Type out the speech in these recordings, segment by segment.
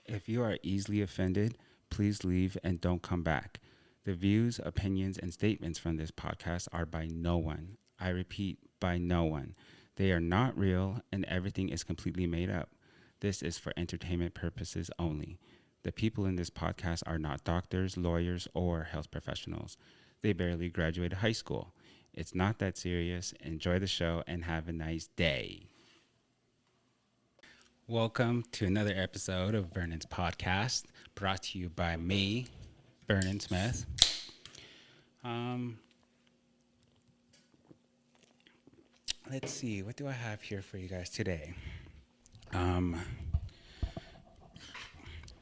If you are easily offended, please leave and don't come back. The views, opinions, and statements from this podcast are by no one. I repeat, by no one. They are not real, and everything is completely made up. This is for entertainment purposes only. The people in this podcast are not doctors, lawyers, or health professionals. They barely graduated high school. It's not that serious. Enjoy the show and have a nice day. Welcome to another episode of Vernon's podcast, brought to you by me, Vernon Smith. Um, let's see, what do I have here for you guys today? Um,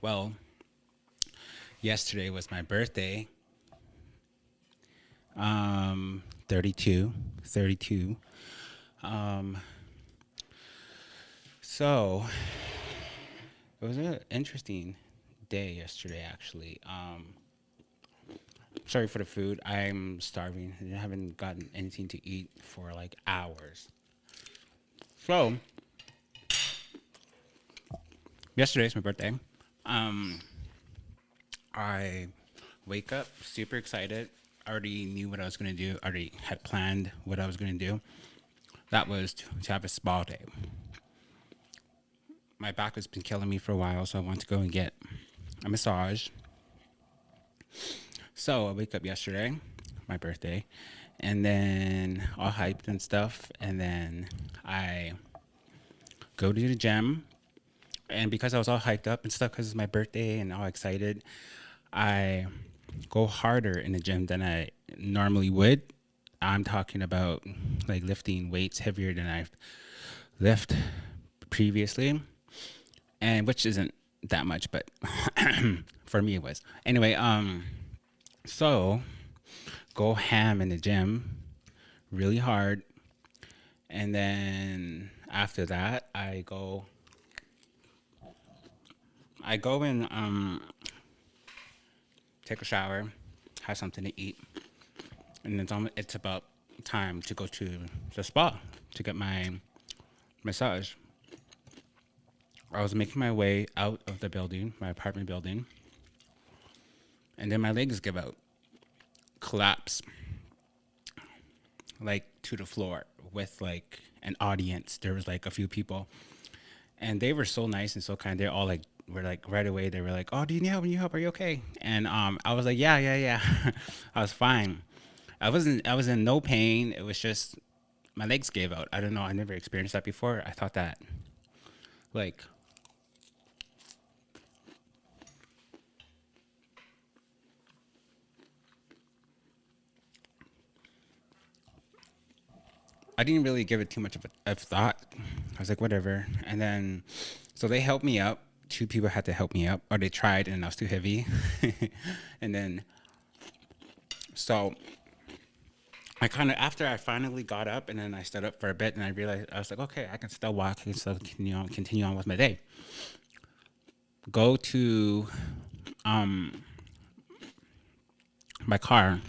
well, yesterday was my birthday. 32. So it was an interesting day yesterday, actually. Sorry for the food. I'm starving. I haven't gotten anything to eat for like hours. So yesterday's my birthday. I wake up super excited. I already knew what I was gonna do. I already had planned what I was gonna do. That was to have a spa day. My back has been killing me for a while, so I want to go and get a massage. So I wake up yesterday, my birthday, and then all hyped and stuff, and then I go to the gym, and because I was all hyped up and stuff because it's my birthday and all excited, I go harder in the gym than I normally would. I'm talking about like lifting weights heavier than I've lifted previously, and which isn't that much, but for me it was. Anyway, so go ham in the gym really hard, and then after that I go and take a shower, have something to eat, and it's about time to go to the spa to get my massage. I was making my way out of the building, my apartment building, and then my legs give out, collapse, like to the floor with like an audience. There was like a few people, and they were so nice and so kind. They're all like, were like right away. They were like, "Oh, do you need help? Need help? Are you okay?" And I was like, "Yeah." I was fine. I was in no pain. It was just my legs gave out. I don't know. I never experienced that before. I thought that like I didn't really give it too much of thought. I was like, whatever. And then, so they helped me up. Two people had to help me up, or they tried, and I was too heavy. And then, so I kind of, after I finally got up, and then I stood up for a bit, and I realized, I was like, okay, I can still walk, I can still continue on with my day. Go to my car,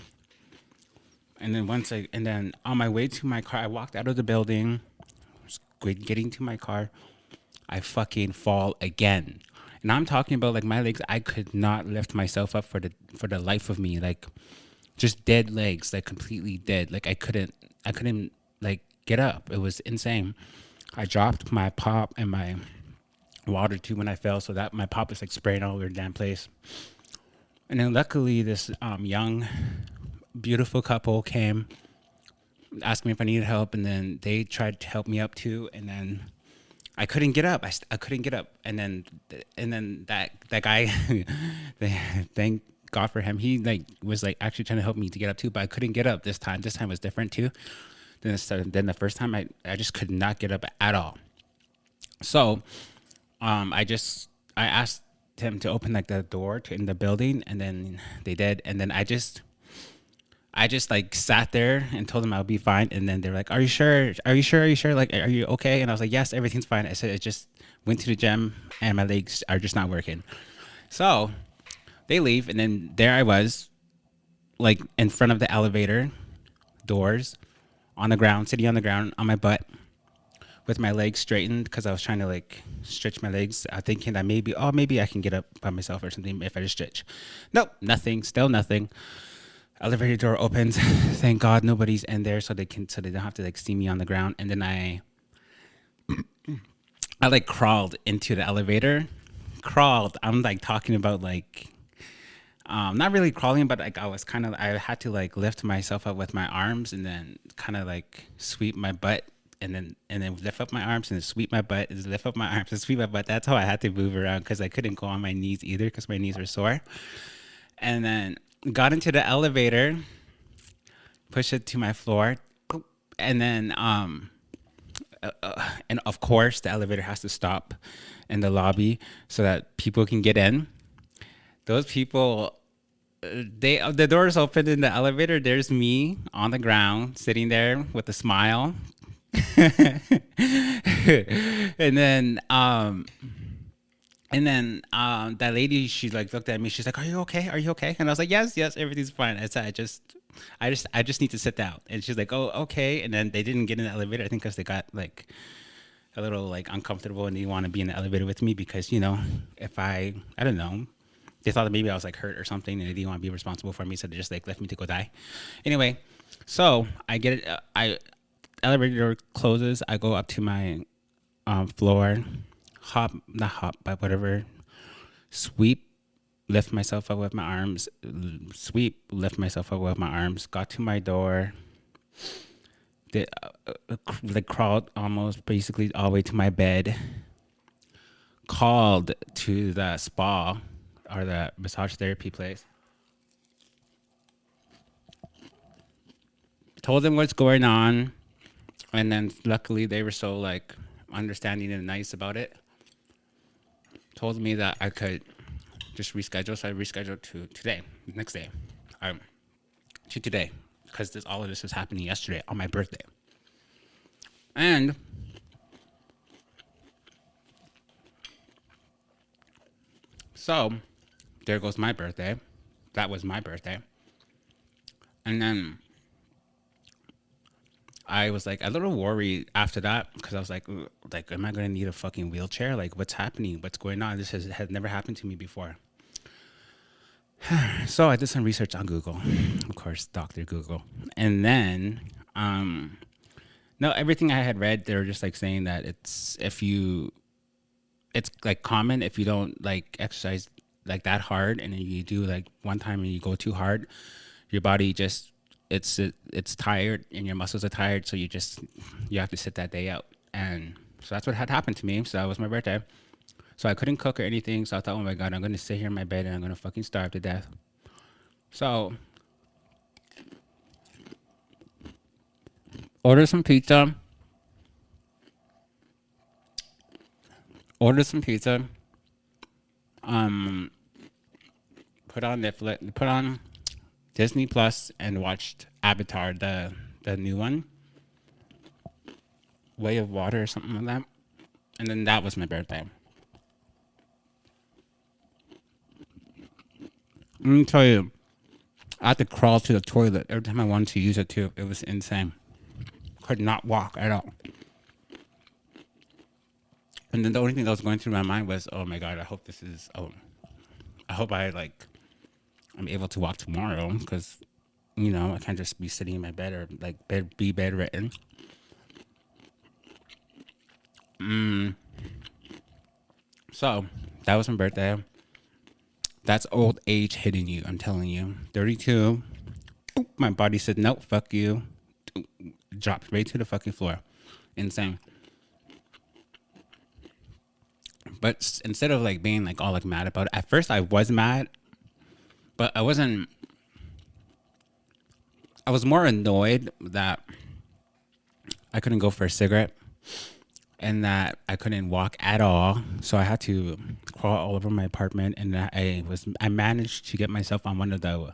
and then and then on my way to my car, I walked out of the building, was getting to my car, I fucking fall again. And I'm talking about like my legs, I could not lift myself up for the life of me. Like just dead legs, like completely dead. Like I couldn't like get up. It was insane. I dropped my pop and my water too when I fell, so that my pop was like spraying all over the damn place. And then luckily this young, beautiful couple came, asked me if I needed help, and then they tried to help me up too. And then I couldn't get up. I couldn't get up. And then that guy, thank God for him. He like was like actually trying to help me to get up too, but I couldn't get up this time. This time was different too. Then the first time I just could not get up at all. So I asked him to open like the door to in the building, and then they did. And then I just like sat there and told them I'll be fine. And then they're like, "Are you sure? Are you sure? Are you sure? Like, are you okay?" And I was like, "Yes, everything's fine." I said, "I just went to the gym and my legs are just not working." So they leave, and then there I was, like in front of the elevator doors, on the ground, sitting on the ground on my butt with my legs straightened because I was trying to like stretch my legs, thinking that maybe I can get up by myself or something if I just stretch. Nope, nothing. Still nothing. Elevator door opens. Thank God nobody's in there, so they don't have to like see me on the ground. And then I like crawled into the elevator. Crawled. I'm like talking about like not really crawling, but like I had to like lift myself up with my arms and then kind of like sweep my butt and then lift up my arms and then sweep my butt and lift up my arms and sweep my butt. That's how I had to move around because I couldn't go on my knees either because my knees were sore. And then got into the elevator, pushed it to my floor, and then and of course the elevator has to stop in the lobby so that people can get in. Those people, the doors open in the elevator. There's me on the ground sitting there with a smile, and then that lady, she like looked at me. She's like, "Are you okay? Are you okay?" And I was like, "Yes, yes, everything's fine." I said, I just need to sit down." And she's like, "Oh, okay." And then they didn't get in the elevator. I think because they got like a little like uncomfortable and they want to be in the elevator with me because if I don't know, they thought that maybe I was like hurt or something and they didn't want to be responsible for me, so they just like left me to go die. Anyway, so I get it. I elevator door closes. I go up to my floor, not hop, but whatever, sweep, lift myself up with my arms, sweep, lift myself up with my arms, got to my door, like crawled almost basically all the way to my bed, called to the spa or the massage therapy place, told them what's going on, and then luckily they were so like understanding and nice about it. Told me that I could just reschedule, so I rescheduled to today, next day, to today, because all of this was happening yesterday on my birthday. And so there goes my birthday. That was my birthday. And then I was like a little worried after that because I was like, am I gonna need a fucking wheelchair? Like, what's happening? What's going on? This has never happened to me before. So I did some research on Google, of course, Dr. Google, and then no, everything I had read, they were just like saying that it's like common if you don't like exercise like that hard, and then you do like one time and you go too hard, your body just it's tired and your muscles are tired, so you have to sit that day out. And so that's what had happened to me. So that was my birthday. So I couldn't cook or anything. So I thought, oh my God, I'm gonna sit here in my bed and I'm gonna fucking starve to death. So order some pizza. Order some pizza. Put on Netflix. Put on Disney Plus and watched Avatar, the new one, Way of Water or something like that. And then that was my birthday. Let me tell you, I had to crawl to the toilet every time I wanted to use it too. It was insane. Could not walk at all. And then the only thing that was going through my mind was, oh my God, I hope I'm able to walk tomorrow because, I can't just be sitting in my bed or like be bedridden. So that was my birthday. That's old age hitting you. I'm telling you. 32. My body said, nope, fuck you. Dropped right to the fucking floor. Insane. But instead of like being like all like mad about it, at first I was mad, but I wasn't. I was more annoyed that I couldn't go for a cigarette and that I couldn't walk at all. So I had to crawl all over my apartment, and I managed to get myself on one of the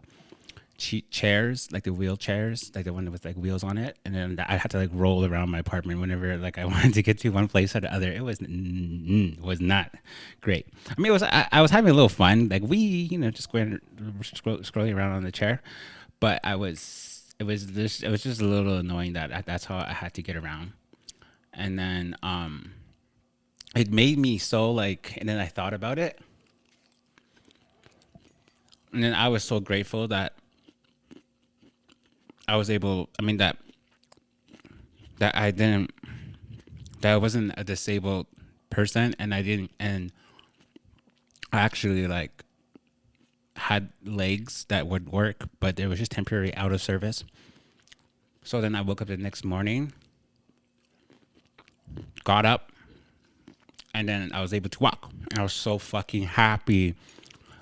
cheap chairs, like the wheelchairs, like the one with like wheels on it, and then I had to like roll around my apartment whenever like I wanted to get to one place or the other. It was not great. I mean, I was having a little fun, like just going scrolling around on the chair, but it was just a little annoying that that's how I had to get around. And then it made me so like, and then I thought about it, and then I was so grateful that I was able. I mean that I didn't, that I wasn't a disabled person, and I didn't, and I actually like had legs that would work, but it was just temporary out of service. So then I woke up the next morning, got up, and then I was able to walk. I was so fucking happy.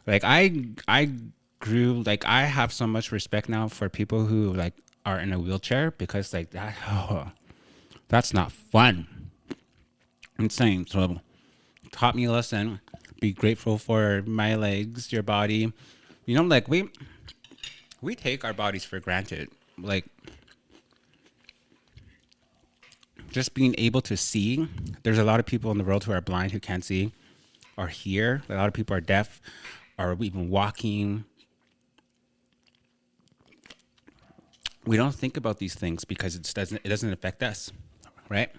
Like I grew, like I have so much respect now for people who like are in a wheelchair, because like that, oh, that's not fun. Insane. So taught me a lesson. Be grateful for my legs, your body. You know, like we take our bodies for granted. Like just being able to see. There's a lot of people in the world who are blind, who can't see or hear. A lot of people are deaf, or even walking. We don't think about these things because it doesn't affect us, right?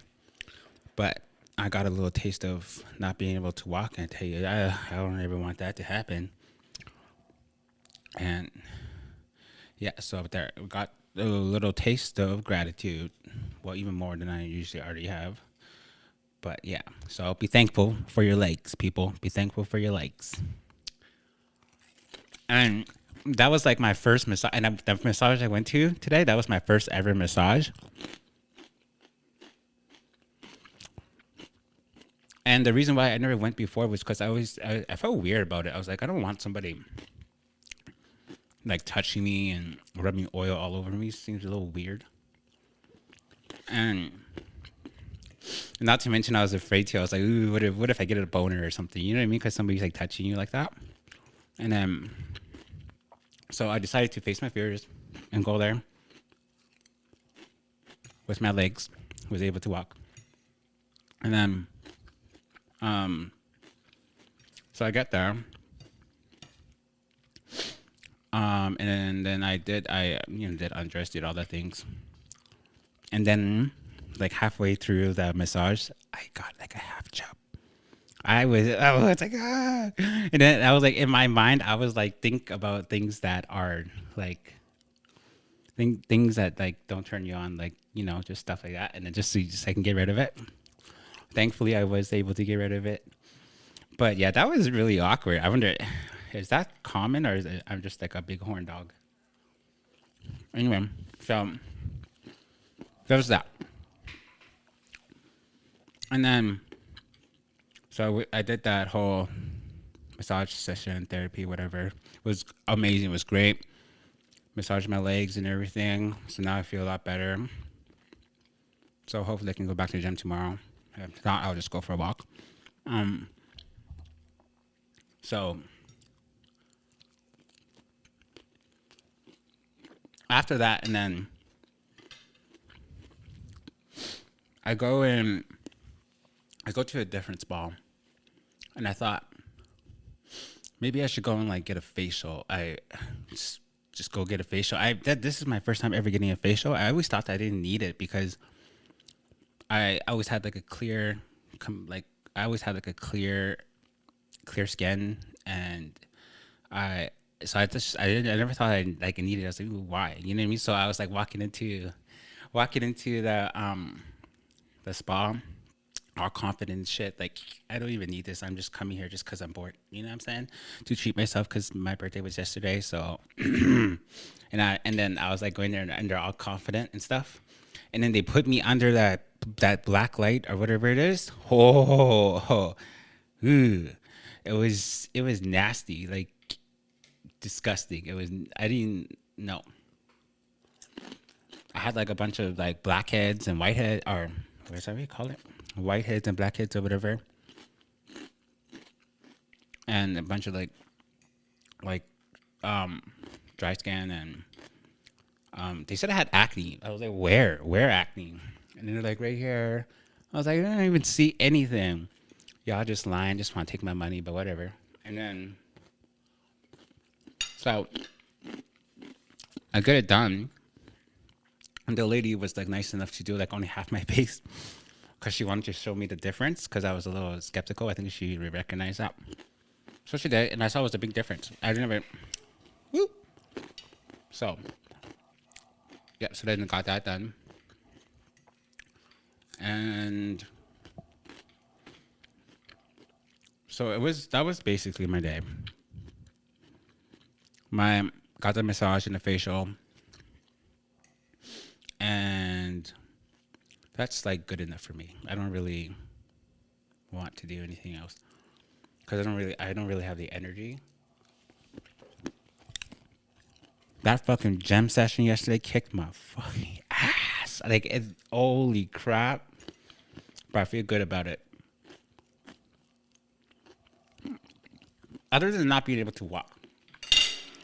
But I got a little taste of not being able to walk, and I tell you, I don't ever want that to happen. And yeah, so up there, we got a little taste of gratitude. Well, even more than I usually already have. But yeah, so be thankful for your legs, people. Be thankful for your legs. And that was like my first massage. And the massage I went to today, that was my first ever massage. And the reason why I never went before was because I felt weird about it. I was like, I don't want somebody like touching me and rubbing oil all over me. Seems a little weird. And not to mention, I was afraid to. I was like, ooh, what if I get a boner or something? You know what I mean? Because somebody's like touching you like that. And then, so I decided to face my fears and go there with my legs. Was able to walk. And then, so I got there. And then I did undress, did all the things. And then, like halfway through the massage, I got like a half chub. I was like, ah. And then I was like, in my mind, I was like, think about things that are like, things that like don't turn you on, like, just stuff like that. And then just so I can get rid of it. Thankfully, I was able to get rid of it. But yeah, that was really awkward. I wonder, is that common, or is it, I'm just like a big horn dog? Anyway, so that was that. And then, so I did that whole massage session, therapy, whatever. It was amazing. It was great. Massaged my legs and everything. So now I feel a lot better. So hopefully I can go back to the gym tomorrow. If not, I'll just go for a walk. So after that, and then I go to a different spa, and I thought maybe I should go and like get a facial. I just go get a facial. This is my first time ever getting a facial. I always thought that I didn't need it because I always had like a clear, I always had like a clear skin, and I so I never thought I like needed it. I was like, ooh, why? You know what I mean? So I was like walking into the spa, all confident and shit. Like, I don't even need this. I'm just coming here just because I'm bored. You know what I'm saying? To treat myself because my birthday was yesterday. So, and then I was like going there, and they're all confident and stuff. And then they put me under that black light or whatever it is. Ooh. It was nasty, like disgusting. I didn't know. I had like a bunch of like blackheads and whiteheads, or what's that what you call it? Whiteheads and blackheads or whatever. And a bunch of like dry skin, and they said I had acne. I was like, where acne? And they're like, right here. I was like, I don't even see anything. Y'all just lying, just want to take my money, but whatever. And then, so I get it done, and the lady was like nice enough to do like only half my face. because she wanted to show me the difference because I was a little skeptical. I think she recognized that. So she did, and I saw it was a big difference. I didn't even. Woo. So, yeah, so then I got that done. And so that was basically my day. Got the massage and the facial. And that's like good enough for me. I don't really want to do anything else because I don't really have the energy. That fucking gym session yesterday kicked my fucking ass. Like, holy crap. But I feel good about it. Other than not being able to walk.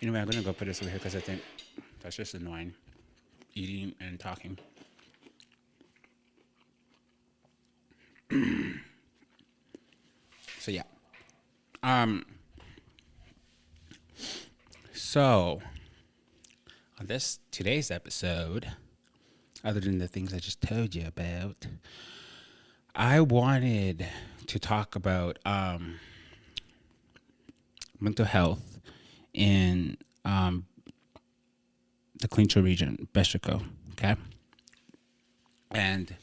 Anyway, I'm going to go put this over here because I think that's just annoying. Eating and talking. So, yeah. So, on today's episode, other than the things I just told you about, I wanted to talk about mental health in the Clincho region, Beshiko, okay? And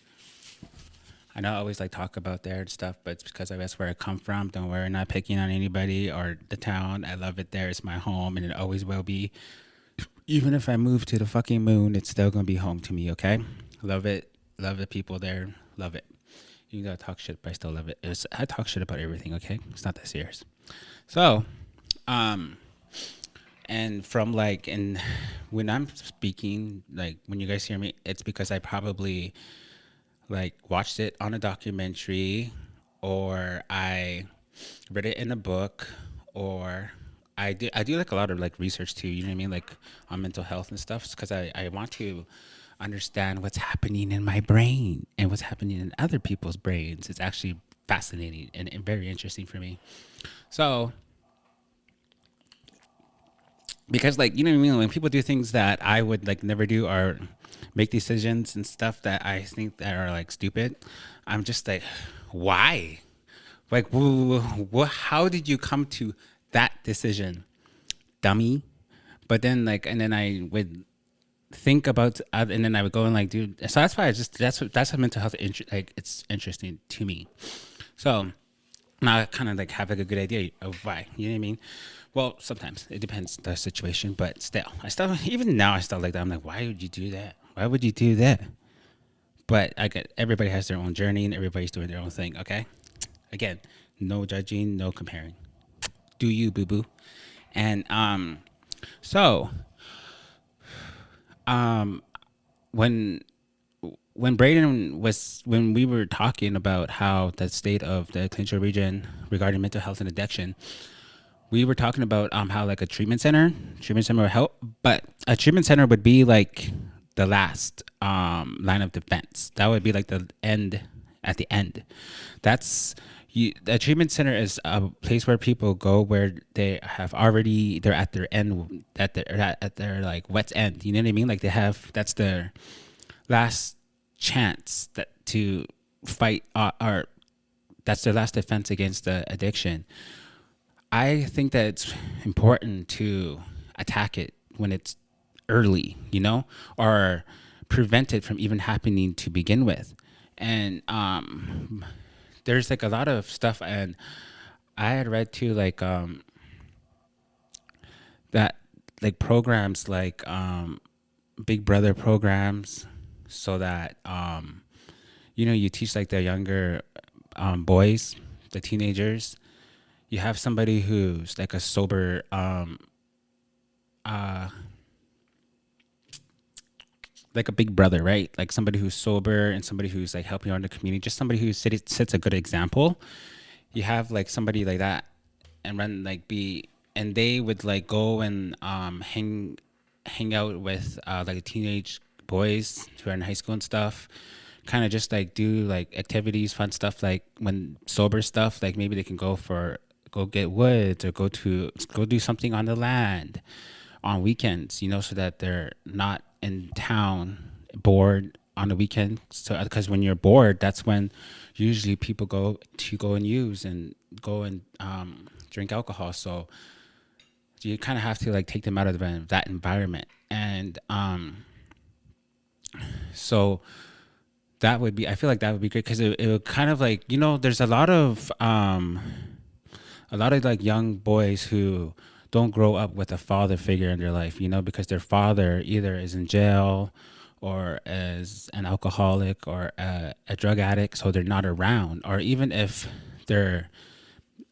I know I always like talk about there and stuff, but it's because that's where I come from. Don't worry, not picking on anybody or the town. I love it there. It's my home, and it always will be. Even if I move to the fucking moon, it's still gonna be home to me, okay? Love it. Love the people there. Love it. You gotta talk shit, but I still love it. I talk shit about everything, okay? It's not that serious. So, and from like, and when I'm speaking, like when you guys hear me, it's because I probably like watched it on a documentary, or I read it in a book, or I do like a lot of like research too, you know what I mean, like on mental health and stuff, because I want to understand what's happening in my brain and what's happening in other people's brains. It's actually fascinating and very interesting for me. So, because like, you know what I mean, when people do things that I would like never do, or make decisions and stuff that I think that are like stupid, I'm just like, why? Like, how did you come to that decision, dummy? But then like, and then I would think about, and then I would go and like, dude. So that's why that's a mental health like it's interesting to me. So now I kind of like have like a good idea of why. You know what I mean? Well, sometimes it depends the situation, but still, even now I still like that. I'm like, why would you do that? Why would you do that? But I get, everybody has their own journey and everybody's doing their own thing. Okay, again, no judging, no comparing. Do you, boo boo? And so when when we were talking about how the state of the Clincho region regarding mental health and addiction, we were talking about how like a treatment center would help, but a treatment center would be like the last line of defense. That would be like the end at the end. That's you. A treatment center is a place where people go where they're at their end, at their like wet's end. You know what I mean? Like that's their last chance to fight, or that's their last defense against the addiction. I think that it's important to attack it when it's early, you know, or prevent it from even happening to begin with. And there's like a lot of stuff, and I had read too, like that, like programs like Big Brother programs, so that you know, you teach like the younger boys, the teenagers. You have somebody who's like a sober like a big brother, right? Like somebody who's sober and somebody who's like helping out in the community, just somebody who sets a good example. You have like somebody like that, and run like be, and they would like go and hang out with like teenage boys who are in high school and stuff, kind of just like do like activities, fun stuff, like when sober stuff, like maybe they can go get woods, or go do something on the land on weekends, you know, so that they're not in town bored on the weekend. So because when you're bored, that's when usually people go and use and go and drink alcohol. So you kind of have to like take them out of that environment. And so that would be, I feel like that would be great because it would kind of like, there's a lot of like young boys who don't grow up with a father figure in their life, because their father either is in jail or is an alcoholic or a drug addict, so they're not around. Or even if they're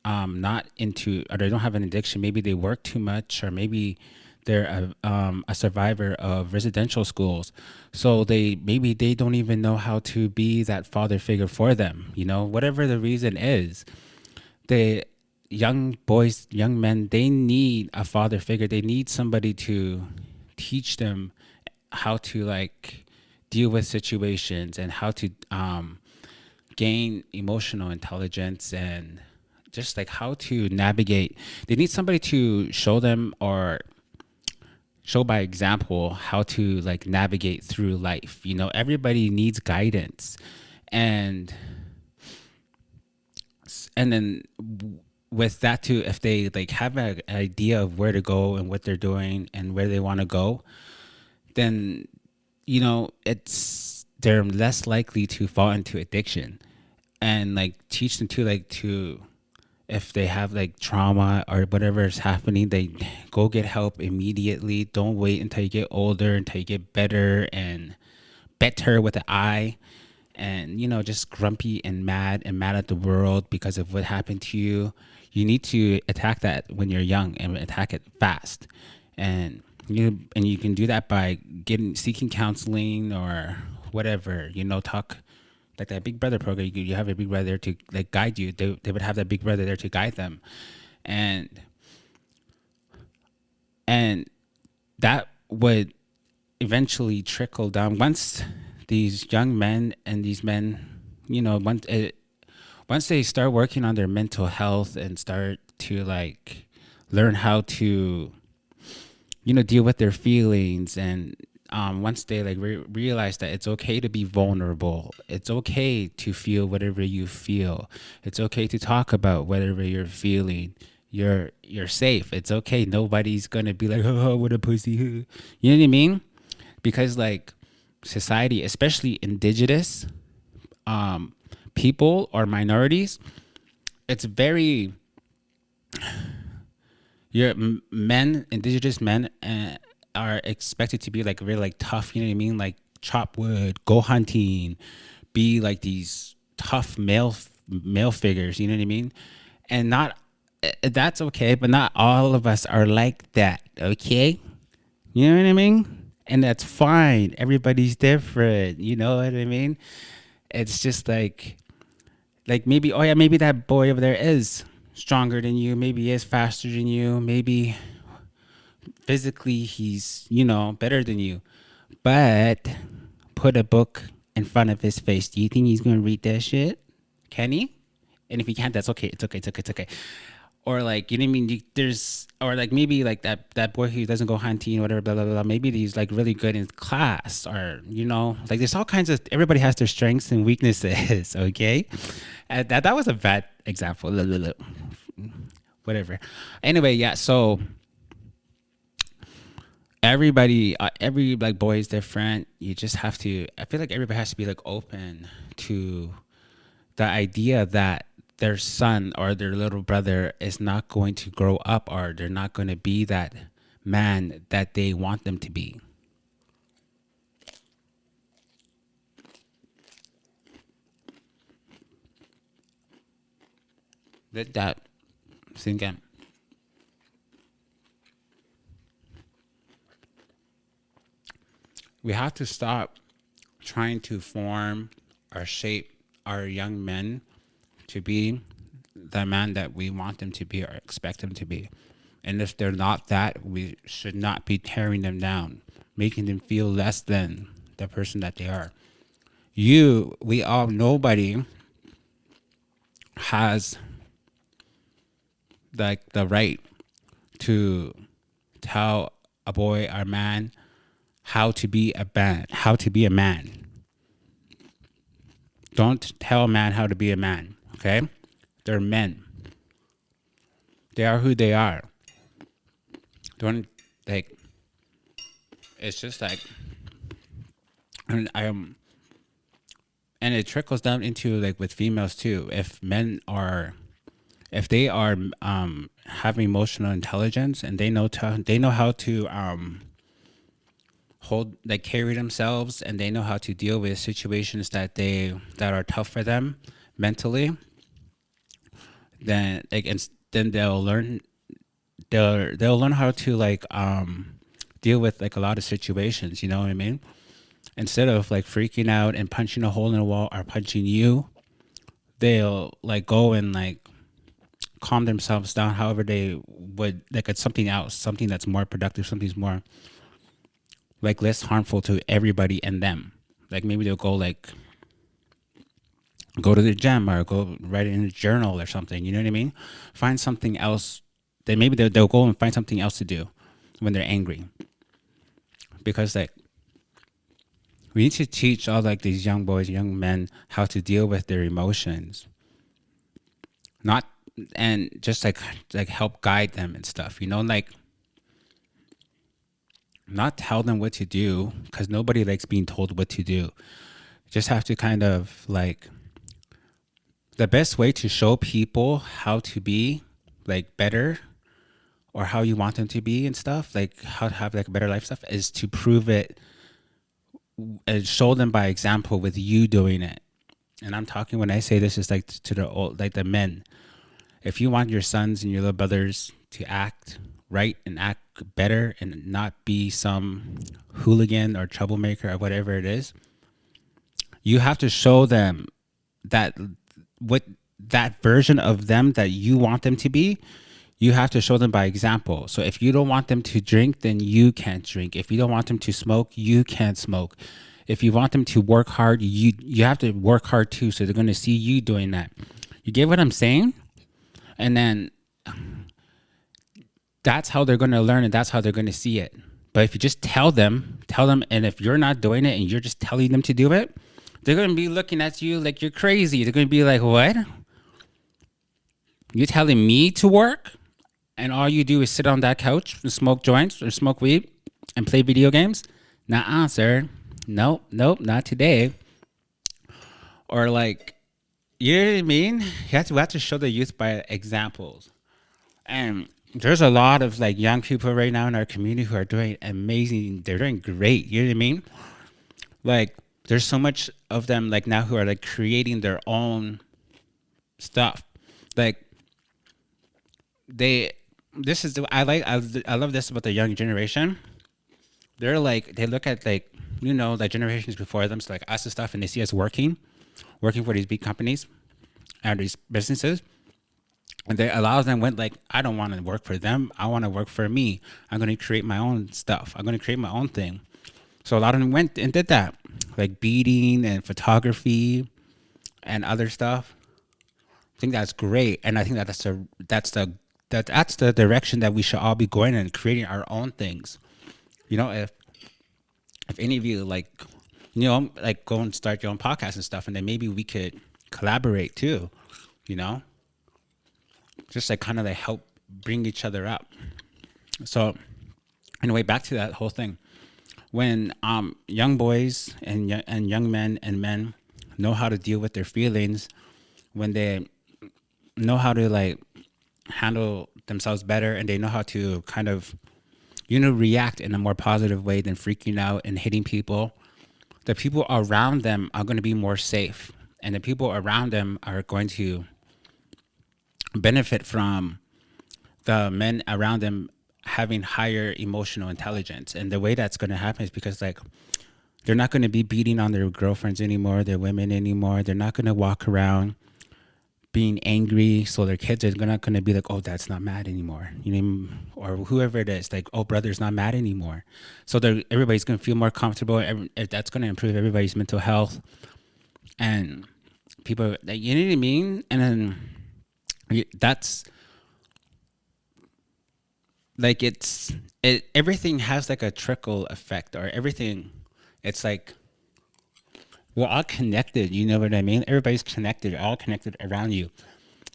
not into, or they don't have an addiction, maybe they work too much, or maybe they're a survivor of residential schools, so maybe they don't even know how to be that father figure for them. Whatever the reason is, the young boys, young men, they need a father figure. They need somebody to teach them how to like deal with situations and how to gain emotional intelligence and just like how to navigate. They need somebody to show them or show by example how to like navigate through life. Everybody needs guidance. And then with that too, if they like have an idea of where to go and what they're doing and where they want to go, then they're less likely to fall into addiction. And like teach them to if they have like trauma or whatever is happening, they go get help immediately. Don't wait until you get older, until you get better with an I, and just grumpy and mad at the world because of what happened to you. You need to attack that when you're young and attack it fast. And you can do that by seeking counseling or whatever. Talk like that Big Brother program. You have a Big Brother there to like guide you. They would have that Big Brother there to guide them, and that would eventually trickle down once these young men and these men, once they start working on their mental health and start to like learn how to deal with their feelings. And once they like realize that it's okay to be vulnerable, it's okay to feel whatever you feel, it's okay to talk about whatever you're feeling, you're safe, it's okay, nobody's gonna be like, oh, what a pussy, you know what I mean? Because like society, especially indigenous people or minorities, it's very, indigenous men are expected to be like really like tough, you know what I mean? Like chop wood, go hunting, be like these tough male figures, you know what I mean? And not that's okay, but not all of us are like that, okay? You know what I mean? And that's fine. Everybody's different, you know what I mean? It's just like maybe, oh yeah, maybe that boy over there is stronger than you, maybe he is faster than you, maybe physically he's better than you, but put a book in front of his face, do you think he's gonna read that shit? Can he? And if he can't, that's okay. It's okay. Or like, you know what I mean? Or like maybe like that boy who doesn't go hunting, whatever, blah blah blah. Maybe he's like really good in class, or like there's all kinds of. Everybody has their strengths and weaknesses. Okay, that was a bad example. Whatever. Anyway, yeah. So every like boy is different. You just have to. I feel like everybody has to be like open to the idea that their son or their little brother is not going to grow up, or they're not going to be that man that they want them to be. Let that sink in. We have to stop trying to form or shape our young men to be the man that we want them to be or expect them to be. And if they're not that, we should not be tearing them down, making them feel less than the person that they are. Nobody has like the right to tell a boy or man how to be a man. Don't tell a man how to be a man. Okay, they're men. They are who they are. Don't like. It's just like, and and it trickles down into like with females too. If they are have emotional intelligence and they know how to hold like carry themselves, and they know how to deal with situations that are tough for them mentally, then like then they'll learn how to like deal with like a lot of situations, you know what I mean? Instead of like freaking out and punching a hole in the wall or punching you, they'll like go and like calm themselves down however they would, like it's something else, something that's more productive, something's more like less harmful to everybody and them. Like maybe they'll go to the gym or go write it in a journal or something, you know what I mean? Find something else. Then maybe they'll go and find something else to do when they're angry. Because like we need to teach all like these young boys, young men how to deal with their emotions. Not and just like help guide them and stuff, you know, like not tell them what to do, because nobody likes being told what to do. Just have to kind of like, the best way to show people how to be like better, or how you want them to be and stuff, like how to have like a better life stuff, is to prove it and show them by example with you doing it. And I'm talking, when I say this, is like to the old, like the men. If you want your sons and your little brothers to act right and act better and not be some hooligan or troublemaker or whatever it is, you have to show them that what that version of them that you want them to be, you have to show them by example. So if you don't want them to drink, then you can't drink. If you don't want them to smoke, you can't smoke. If you want them to work hard, you have to work hard too. So they're going to see you doing that. You get what I'm saying? And then that's how they're going to learn, and that's how they're going to see it. But if you just tell them, and if you're not doing it and you're just telling them to do it, they're going to be looking at you like you're crazy. They're going to be like, what? You telling me to work? And all you do is sit on that couch and smoke joints or smoke weed and play video games? Nuh-uh, sir. Nope, not today. Or like, you know what I mean? We have to show the youth by examples. And there's a lot of like young people right now in our community who are doing amazing. They're doing great. You know what I mean? Like, there's so much of them like now who are like creating their own stuff. Like I love this about the young generation. They're like, they look at like, you know, like generations before them, so like us and stuff, and they see us working for these big companies and these businesses. And they, a lot of them went like, I don't want to work for them. I want to work for me. I'm going to create my own stuff. I'm going to create my own thing. So a lot of them went and did that, like beading and photography and other stuff. I think that's great, and I think that's the direction that we should all be going in, creating our own things. You know, if any of you like, you know, like go and start your own podcast and stuff, and then maybe we could collaborate too. You know, just like kind of like help bring each other up. So anyway, back to that whole thing. When young boys and young men and men know how to deal with their feelings, when they know how to like handle themselves better, and they know how to kind of, you know, react in a more positive way than freaking out and hitting people, the people around them are going to be more safe, and the people around them are going to benefit from the men around them having higher emotional intelligence. And the way that's going to happen is because like they're not going to be beating on their girlfriends anymore, their women anymore. They're not going to walk around being angry, so their kids are not going to be like, oh, dad's not mad anymore, you know, or whoever it is, like, oh, brother's not mad anymore. So everybody's going to feel more comfortable. That's going to improve everybody's mental health, and people, you know what I mean? And then that's like, everything has like a trickle effect, or everything. It's like We're all connected. You know what I mean? Everybody's connected. All connected around you.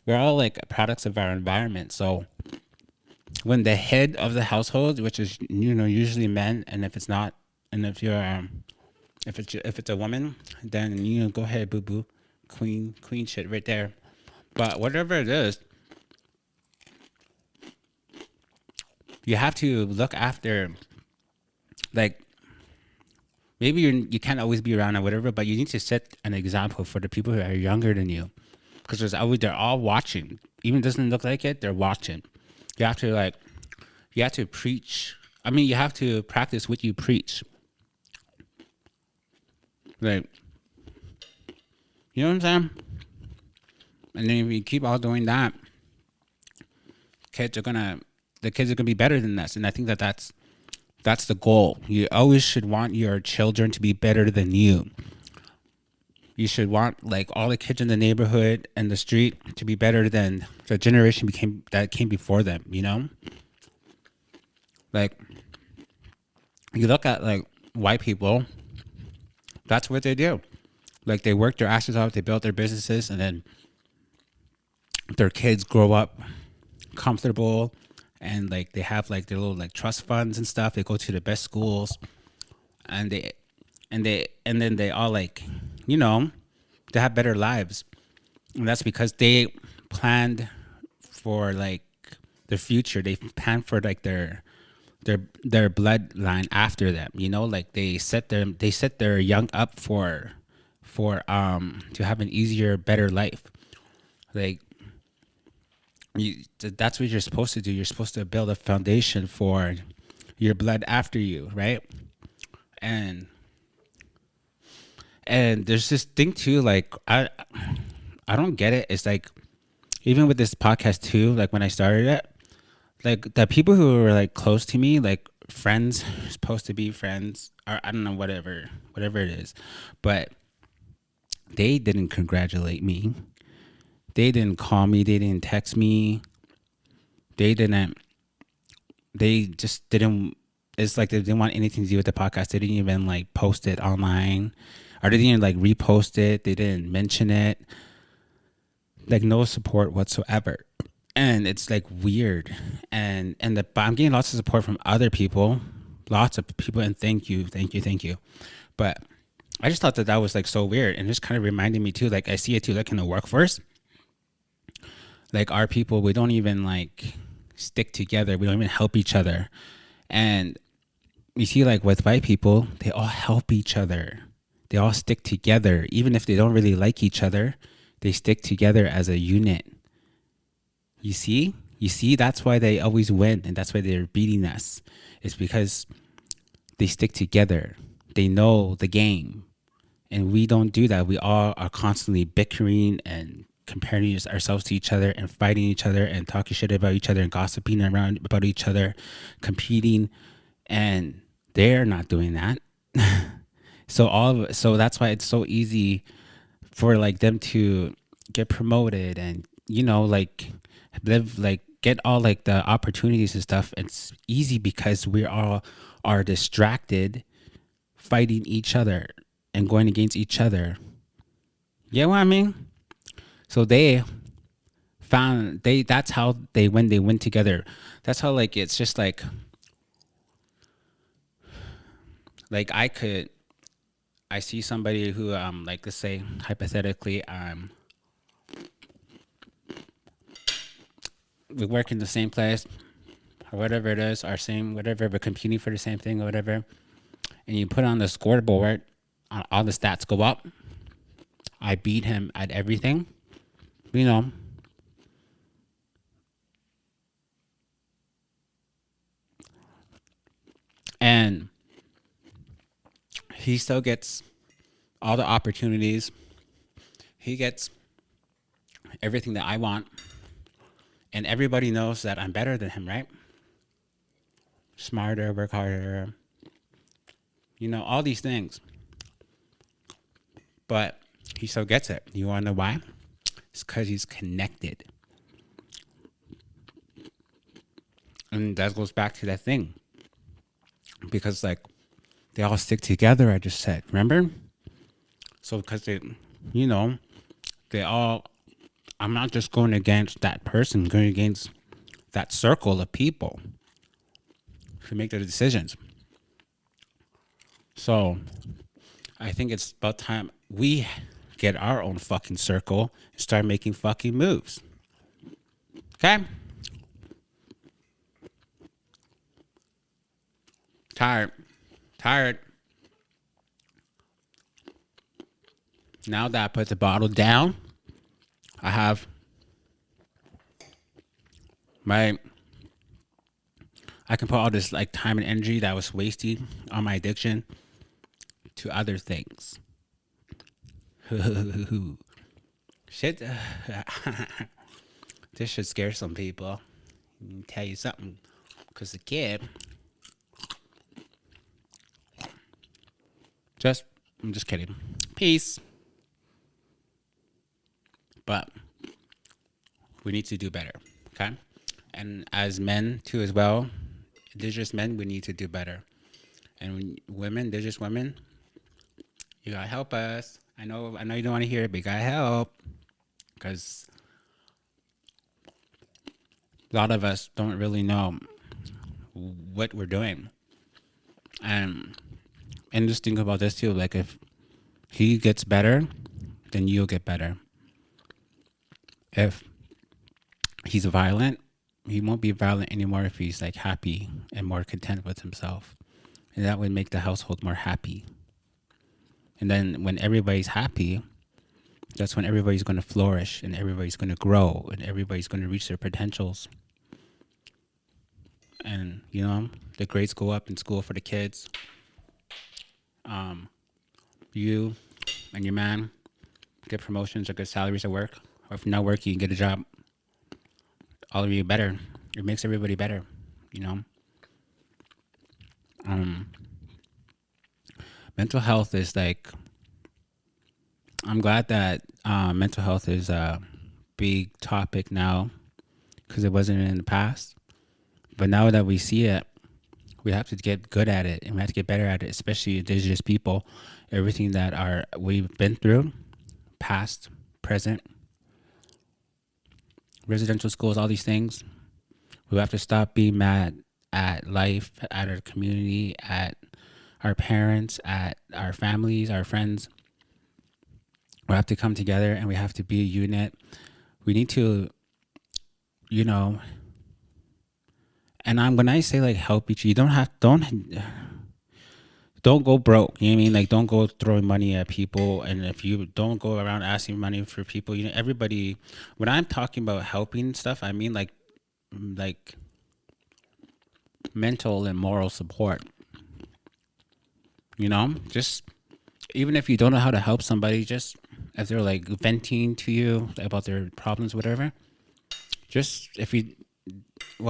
We're all like products of our environment. So when the head of the household, which is usually men, and if it's not, and if you're if it's a woman, then go ahead, boo boo, queen shit right there. But whatever it is, you have to look after, like, maybe you can't always be around or whatever, but you need to set an example for the people who are younger than you, because they're all watching. Even doesn't look like it, they're watching. You have to preach. I mean, you have to practice what you preach. Like, you know what I'm saying? And then if you keep all doing that, the kids are gonna be better than this. And I think that's the goal. You always should want your children to be better than you. You should want like all the kids in the neighborhood and the street to be better than the generation that came before them. Like, you look at like white people, that's what they do. Like, they work their asses off, they build their businesses, and then their kids grow up comfortable, and like they have like their little like trust funds and stuff. They go to the best schools, and then they all like, they have better lives. And that's because they planned for like their future. They planned for like their bloodline after them. Like they set their young up for to have an easier, better life. Like, that's what you're supposed to do. You're supposed to build a foundation for your blood after you, right? And there's this thing too, like I don't get it. It's like, even with this podcast too, like when I started it, like the people who were like close to me, like friends, supposed to be friends, or I don't know, whatever it is, but they didn't congratulate me. They didn't call me. They didn't text me. They just didn't. It's like they didn't want anything to do with the podcast. They didn't even like post it online, or they didn't like repost it. They didn't mention it. Like, no support whatsoever. And it's like weird. But I'm getting lots of support from other people, lots of people, and thank you. But I just thought that was like so weird, and just kind of reminded me too. Like, I see it too, like in the workforce. Like, our people, we don't even like stick together. We don't even help each other. And you see, like with white people, they all help each other. They all stick together. Even if they don't really like each other, they stick together as a unit. You see, that's why they always win, and that's why they're beating us. It's because they stick together. They know the game, and we don't do that. We all are constantly bickering and comparing ourselves to each other and fighting each other and talking shit about each other and gossiping around about each other, competing, and they're not doing that. So that's why it's so easy for like them to get promoted and like live, like get all like the opportunities and stuff. It's easy because we all are distracted fighting each other and going against each other. You know what I mean? So that's how they win together. That's how, like, it's just like I see somebody who like, let's say hypothetically, we work in the same place or whatever it is, our same whatever, we're competing for the same thing or whatever, and you put on the scoreboard, all the stats go up. I beat him at everything, and he still gets all the opportunities. He gets everything that I want, and everybody knows that I'm better than him, right? Smarter, work harder, all these things. But he still gets it. You want to know why? It's because he's connected. And that goes back to that thing. Because, like, they all stick together, I just said. Remember? So because you know, they all. I'm not just going against that person. I'm going against that circle of people who make the decisions. So I think it's about time we get our own fucking circle and start making fucking moves. Okay? Tired. Tired. Now that I put the bottle down, I have my. I can put all this like time and energy that I was wasting on my addiction to other things. Shit. This should scare some people. Let me tell you something. Because the kid. I'm just kidding. Peace. But we need to do better. Okay? And as men too as well, there's just men, we need to do better. And when women, there's just women. You gotta help us. I know you don't want to hear it, but you gotta help. Because a lot of us don't really know what we're doing. And just think about this too. Like if he gets better, then you'll get better. If he's violent, he won't be violent anymore if he's like happy and more content with himself. And that would make the household more happy. And then when everybody's happy, that's when everybody's going to flourish and everybody's going to grow and everybody's going to reach their potentials. And, you know, the grades go up in school for the kids. You and your man get promotions or good salaries at work. Or if you're not working, you get a job. All of you better. It makes everybody better, you know. Mental health is like, I'm glad that mental health is a big topic now because it wasn't in the past. But now that we see it, we have to get good at it and we have to get better at it, especially indigenous people. Everything that we've been through, past, present, residential schools, all these things. We have to stop being mad at life, at our community, at our parents, at our families, our friends. We have to come together and we have to be a unit. We need to, you know, and when I say like help each, you don't go broke. You know what I mean? Like don't go throwing money at people. And if you don't go around asking money for people, you know, everybody, when I'm talking about helping stuff, I mean like mental and moral support. You know, just even if you don't know how to help somebody, just if they're like venting to you about their problems, whatever, just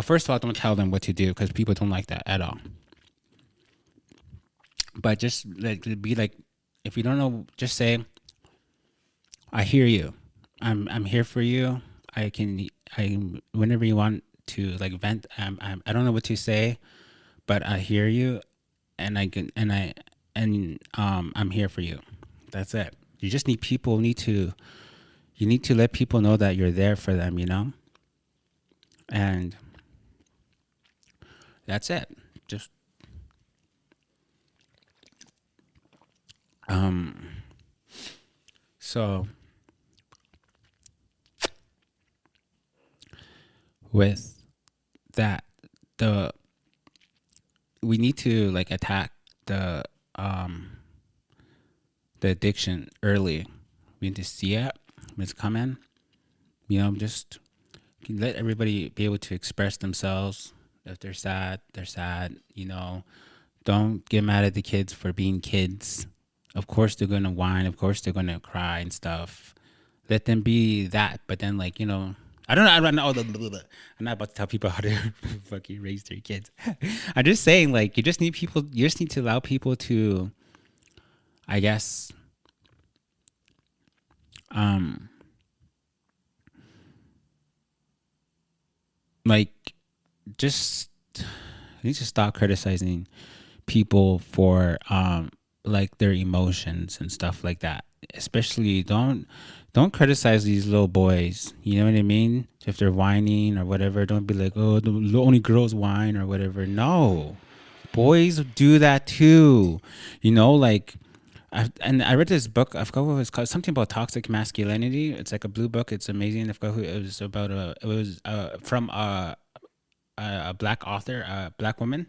first of all, don't tell them what to do because people don't like that at all. But just like be like, if you don't know, just say, "I hear you. I'm here for you. I whenever you want to like vent. I don't know what to say, but I hear you, and I'm here for you. That's it. You just need you need to let people know that you're there for them. You know, and that's it. Just so with that, we need to like attack the addiction early. We need to see it when it's coming. You know, just let everybody be able to express themselves. If they're sad, they're sad. You know, don't get mad at the kids for being kids. Of course they're gonna whine. Of course they're gonna cry and stuff. Let them be that. But then, like, you know, I don't know. I'm not about to tell people how to fucking raise their kids. I'm just saying, like, you just need to allow people to, I guess, like, just you need to stop criticizing people for like their emotions and stuff like that. especially don't criticize these little boys. You know what I mean? If they're whining or whatever, don't be like, oh, the only girls whine or whatever. No, boys do that too. You know, like and I read this book. I forgot what it was called. Something about toxic masculinity. It's like a blue book. It's amazing. I forgot who it was about. It was from a black author, a black woman.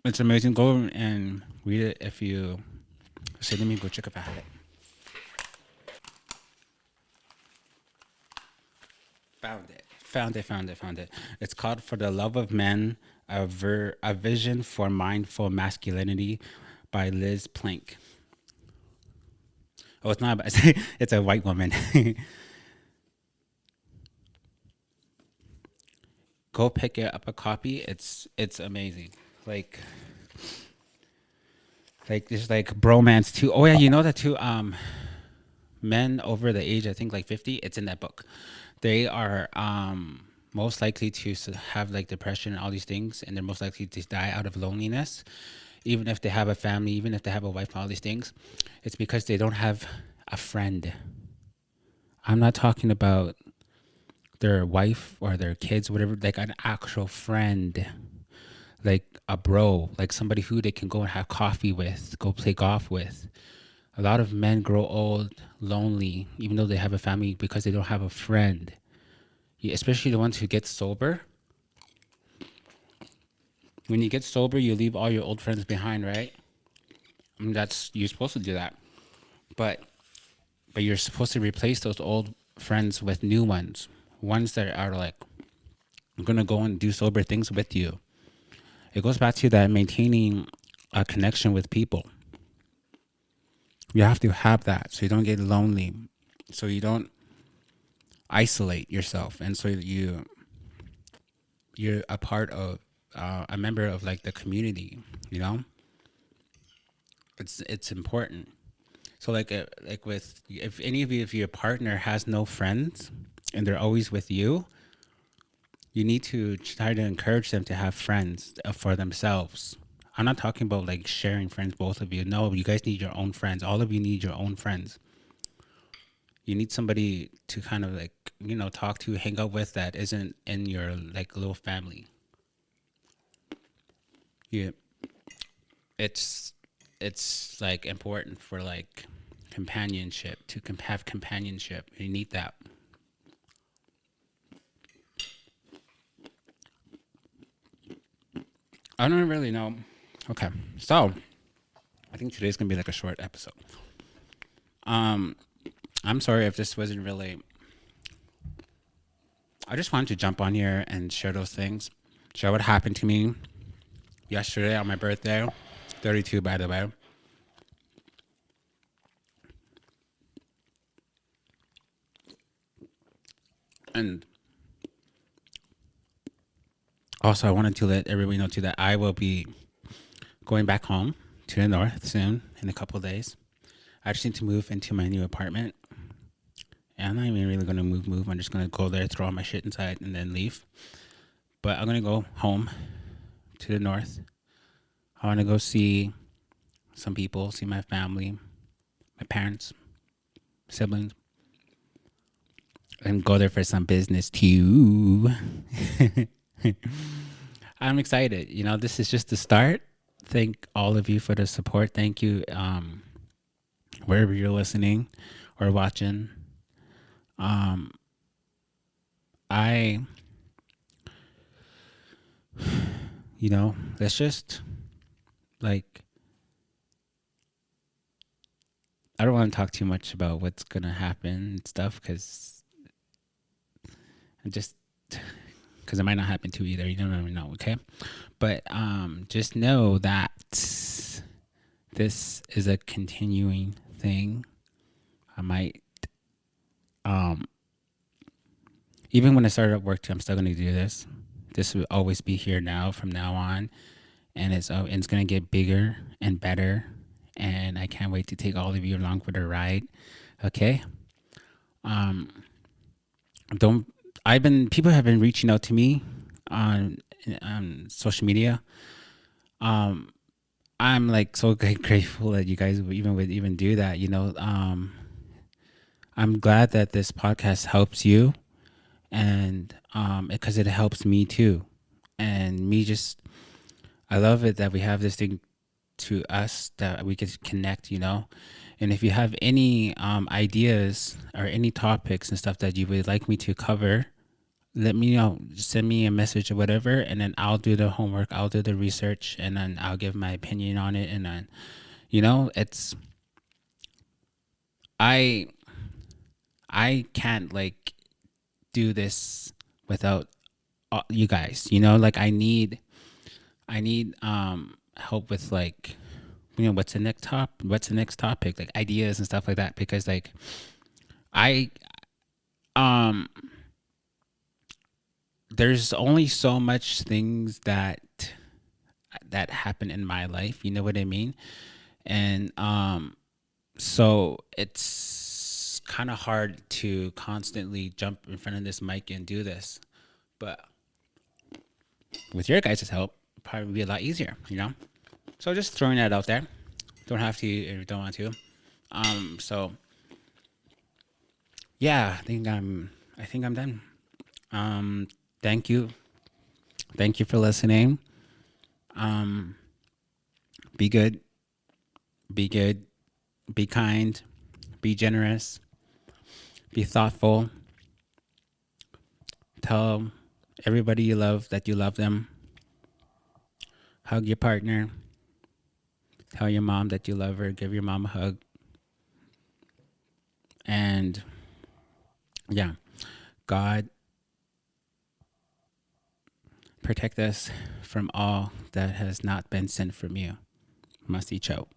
It's amazing. Go and read it if you. So let me go check if I have it. Found it. Found it. It's called "For the Love of Men: A Vision for Mindful Masculinity" by Liz Plank. Oh, it's not. It's a white woman. Go pick it up a copy. It's amazing. Like there's like bromance too. Oh yeah, you know that too. Men over the age, I think like 50, it's in that book. They are most likely to have like depression and all these things, and they're most likely to die out of loneliness, even if they have a family, even if they have a wife, and all these things. It's because they don't have a friend. I'm not talking about their wife or their kids, whatever, like an actual friend, like a bro, like somebody who they can go and have coffee with, go play golf with. A lot of men grow old lonely, even though they have a family, because they don't have a friend. Especially the ones who get sober. When you get sober, you leave all your old friends behind, right? I mean, that's you're supposed to do that, but you're supposed to replace those old friends with new ones that are like gonna go and do sober things with you. It goes back to that maintaining a connection with people. You have to have that so you don't get lonely, so you don't isolate yourself, and so you're a part of a member of like the community. You know, it's important. So like with if any of you, if your partner has no friends and they're always with you, you need to try to encourage them to have friends for themselves. I'm not talking about like sharing friends, both of you. No, you guys need your own friends. All of you need your own friends. You need somebody to kind of like, talk to, hang out with that isn't in your like little family. Yeah. It's like important for like companionship to have companionship. You need that. I don't really know. Okay, so I think today's gonna be like a short episode. Um, I'm sorry if this wasn't really. I just wanted to jump on here and share those things. Share what happened to me yesterday on my birthday, 32 by the way. And also, I wanted to let everybody know too that I will be going back home to the north soon in a couple of days. I just need to move into my new apartment. And I'm not even really gonna move. I'm just gonna go there, throw all my shit inside, and then leave. But I'm gonna go home to the north. I wanna go see some people, see my family, my parents, siblings, and go there for some business too. I'm excited. This is just the start. Thank all of you for the support. Thank you, wherever you're listening or watching. Um, I, let's just like, I don't want to talk too much about what's gonna happen and stuff because I'm just because it might not happen to either. You don't really know, okay? But just know that this is a continuing thing. I might even when I started at work too, I'm still gonna do this. This will always be here now from now on, and it's gonna get bigger and better. And I can't wait to take all of you along for the ride. Okay. Um, don't people have been reaching out to me on social media. I'm like so grateful that you guys would even do that. I'm glad that this podcast helps you, and because it helps me too, and me just I love it that we have this thing to us that we can connect. And if you have any ideas or any topics and stuff that you would like me to cover, let me know. Just send me a message or whatever, and then I'll do the homework, I'll do the research, and then I'll give my opinion on it. And then it's I I can't like do this without you guys. Like I need help with like what's the next topic, like ideas and stuff like that, because like I um there's only so much things that happen in my life, you know what I mean? And so it's kind of hard to constantly jump in front of this mic and do this, but with your guys' help probably be a lot easier. So just throwing that out there. Don't have to if you don't want to. So yeah, I think I'm done. um Thank you, for listening. um be good, be good, be kind, be generous, be thoughtful. Tell everybody you love that you love them. Hug your partner. Tell your mom that you love her. Give your mom a hug. And yeah, God protect us from all that has not been sent from you. Must each out.